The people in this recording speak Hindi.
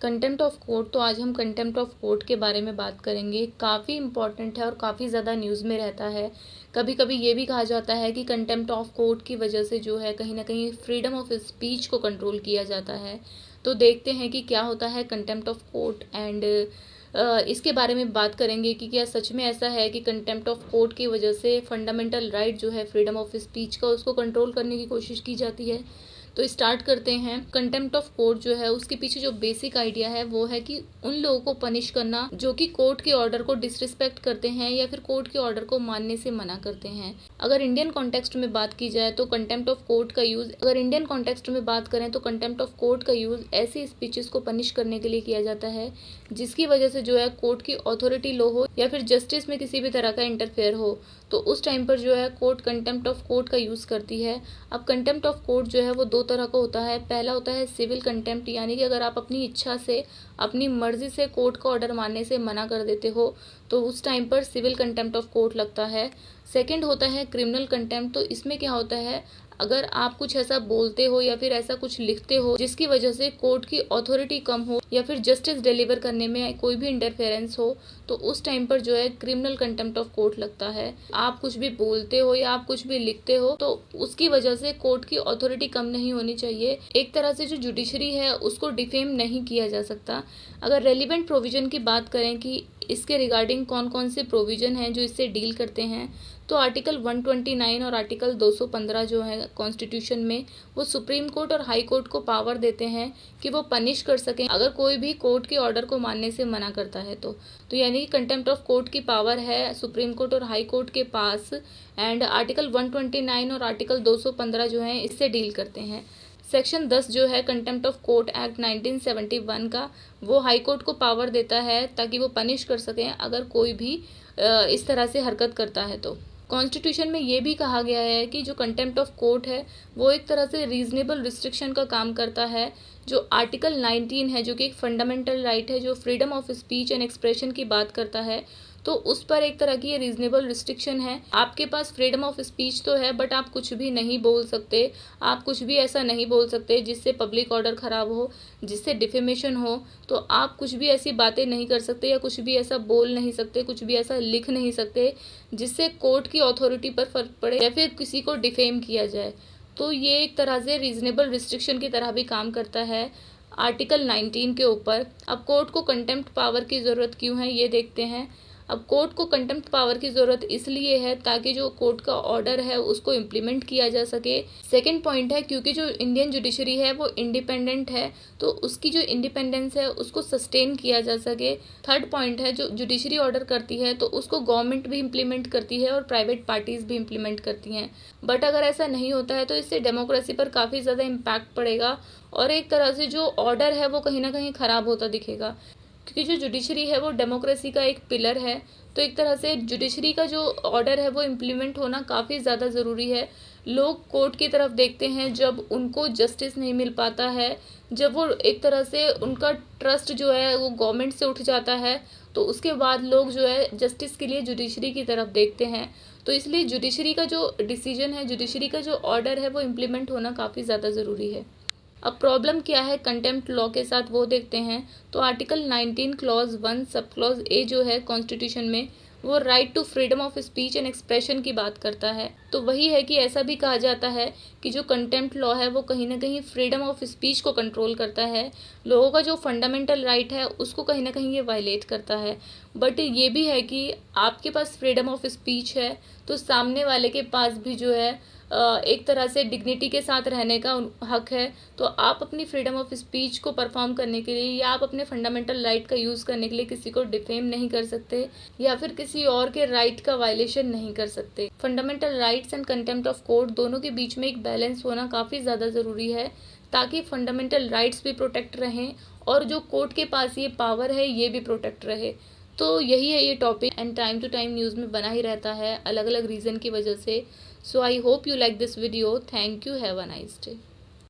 Contempt of court. तो आज हम कंटेम्प्ट ऑफ कोर्ट के बारे में बात करेंगे। काफ़ी इम्पॉर्टेंट है और काफ़ी ज़्यादा न्यूज़ में रहता है। कभी कभी ये भी कहा जाता है कि कंटेम्प्ट ऑफ कोर्ट की वजह से जो है कहीं ना कहीं फ्रीडम ऑफ स्पीच को कंट्रोल किया जाता है। तो देखते हैं कि क्या होता है कंटेम्प्ट ऑफ कोर्ट एंड इसके बारे में बात करेंगे कि क्या सच में ऐसा है कि कंटेम्प्ट ऑफ कोर्ट की वजह से फंडामेंटल राइट जो है फ्रीडम ऑफ स्पीच का उसको कंट्रोल करने की कोशिश की जाती है। तो स्टार्ट करते हैं। कंटेम्प्ट ऑफ कोर्ट जो है उसके पीछे जो बेसिक आइडिया है वो है कि उन लोगों को पनिश करना जो कि कोर्ट के ऑर्डर को डिसरिस्पेक्ट करते हैं या फिर कोर्ट के ऑर्डर को मानने से मना करते हैं। अगर इंडियन कॉन्टेक्स्ट में बात की जाए तो कंटेम्प्ट ऑफ कोर्ट का यूज इंडियन कॉन्टेक्स्ट में बात करें तो कंटेम्प्ट ऑफ कोर्ट का यूज ऐसी स्पीचेस को पनिश करने के लिए किया जाता है जिसकी वजह से जो है कोर्ट की अथॉरिटी लो हो या फिर जस्टिस में किसी भी तरह का इंटरफेयर हो। तो उस टाइम पर जो है कोर्ट कंटेम्प्ट ऑफ कोर्ट का यूज़ करती है। अब कंटेम्प्ट ऑफ कोर्ट जो है वो दो तरह का होता है। पहला होता है सिविल कंटेम्प्ट, यानी कि अगर आप अपनी इच्छा से अपनी मर्जी से कोर्ट का ऑर्डर मानने से मना कर देते हो तो उस टाइम पर सिविल कंटेम्प्ट ऑफ कोर्ट लगता है। सेकंड होता है क्रिमिनल कंटेम्प्ट। तो इसमें क्या होता है, अगर आप कुछ ऐसा बोलते हो या फिर ऐसा कुछ लिखते हो जिसकी वजह से कोर्ट की अथॉरिटी कम हो या फिर जस्टिस डिलीवर करने में कोई भी इंटरफेरेंस हो तो उस टाइम पर जो है क्रिमिनल कंटेम्प्ट ऑफ कोर्ट लगता है। आप कुछ भी बोलते हो या आप कुछ भी लिखते हो तो उसकी वजह से कोर्ट की अथॉरिटी कम नहीं होनी चाहिए। एक तरह से जो जुडिशरी है उसको डिफेम नहीं किया जा सकता। अगर रेलिवेंट प्रोविजन की बात करें कि इसके रिगार्डिंग कौन कौन से प्रोविजन हैं जो इससे डील करते हैं, तो आर्टिकल 129 और आर्टिकल 215 जो है कॉन्स्टिट्यूशन में वो सुप्रीम कोर्ट और हाई कोर्ट को पावर देते हैं कि वो पनिश कर सकें अगर कोई भी कोर्ट के ऑर्डर को मानने से मना करता है। तो यानी कि कंटेम्प्ट ऑफ कोर्ट की पावर है सुप्रीम कोर्ट और हाई कोर्ट के पास। एंड आर्टिकल 129 और आर्टिकल 215 जो है इससे डील करते हैं। सेक्शन 10 जो है कंटेम्प्ट ऑफ कोर्ट एक्ट 1971 का, वो हाई कोर्ट को पावर देता है ताकि वो पनिश कर सकें अगर कोई भी इस तरह से हरकत करता है। तो कॉन्स्टिट्यूशन में ये भी कहा गया है कि जो कंटेम्प्ट ऑफ कोर्ट है वो एक तरह से रीजनेबल रिस्ट्रिक्शन का काम करता है। जो आर्टिकल 19 है जो कि एक फंडामेंटल राइट है, जो freedom of speech and expression की बात करता है, तो उस पर एक तरह की ये रीजनेबल रिस्ट्रिक्शन है। आपके पास फ्रीडम ऑफ स्पीच तो है बट आप कुछ भी नहीं बोल सकते, आप कुछ भी ऐसा नहीं बोल सकते जिससे पब्लिक ऑर्डर खराब हो, जिससे डिफेमेशन हो। तो आप कुछ भी ऐसी बातें नहीं कर सकते या कुछ भी ऐसा बोल नहीं सकते, कुछ भी ऐसा लिख नहीं सकते जिससे कोर्ट की अथॉरिटी पर फर्क पड़े या फिर किसी को डिफेम किया जाए। तो ये एक तरह से रीजनेबल रिस्ट्रिक्शन की तरह भी काम करता है आर्टिकल 19 के ऊपर। अब कोर्ट को कंटेम्प्ट पावर की ज़रूरत क्यों है ये देखते हैं। अब कोर्ट को कंटेम्प्ट पावर की ज़रूरत इसलिए है ताकि जो कोर्ट का ऑर्डर है उसको इम्प्लीमेंट किया जा सके। सेकंड पॉइंट है क्योंकि जो इंडियन जुडिशरी है वो इंडिपेंडेंट है तो उसकी जो इंडिपेंडेंस है उसको सस्टेन किया जा सके। थर्ड पॉइंट है जो जुडिशरी ऑर्डर करती है तो उसको गवर्नमेंट भी इम्प्लीमेंट करती है और प्राइवेट पार्टीज भी इम्प्लीमेंट करती हैं। बट अगर ऐसा नहीं होता है तो इससे डेमोक्रेसी पर काफ़ी ज़्यादा इम्पैक्ट पड़ेगा और एक तरह से जो ऑर्डर है वो कहीं ना कहीं ख़राब होता दिखेगा, क्योंकि जो जुडिशरी है वो डेमोक्रेसी का एक पिलर है। तो एक तरह से जुडिशरी का जो ऑर्डर है वो इम्प्लीमेंट होना काफ़ी ज़्यादा ज़रूरी है। लोग कोर्ट की तरफ देखते हैं जब उनको जस्टिस नहीं मिल पाता है, जब वो एक तरह से उनका ट्रस्ट जो है वो गवर्नमेंट से उठ जाता है, तो उसके बाद लोग जो है जस्टिस के लिए जुडिशरी की तरफ देखते हैं। तो इसलिए जुडिशरी का जो डिसीजन है, जुडिशरी का जो ऑर्डर है वो इम्प्लीमेंट होना काफ़ी ज़्यादा ज़रूरी है। अब प्रॉब्लम क्या है कंटेम्प्ट लॉ के साथ वो देखते हैं। तो article 19 clause 1 sub clause A जो है कॉन्स्टिट्यूशन में वो right to freedom of speech and expression की बात करता है। तो वही है कि ऐसा भी कहा जाता है कि जो कंटेम्प्ट लॉ है वो कहीं ना कहीं फ्रीडम ऑफ स्पीच को कंट्रोल करता है। लोगों का जो फंडामेंटल राइट है उसको कहीं ना कहीं ये वायलेट करता है। बट ये भी है कि आपके पास फ्रीडम ऑफ स्पीच है तो सामने वाले के पास भी जो है एक तरह से डिग्निटी के साथ रहने का हक है। तो आप अपनी फ्रीडम ऑफ स्पीच को परफॉर्म करने के लिए या आप अपने फंडामेंटल राइट का यूज़ करने के लिए किसी को डिफेम नहीं कर सकते या फिर किसी और के राइट का वायलेशन नहीं कर सकते। Fundamental rights and contempt of court दोनों के बीच में एक बैलेंस होना काफ़ी ज़्यादा ज़रूरी है ताकि फंडामेंटल राइट्स भी प्रोटेक्ट रहें और जो कोर्ट के पास ये पावर है ये भी प्रोटेक्ट रहे। तो यही है ये topic and time to time news में बना ही रहता है अलग अलग रीज़न की वजह से। So I hope you like this video. Thank you. Have a nice day.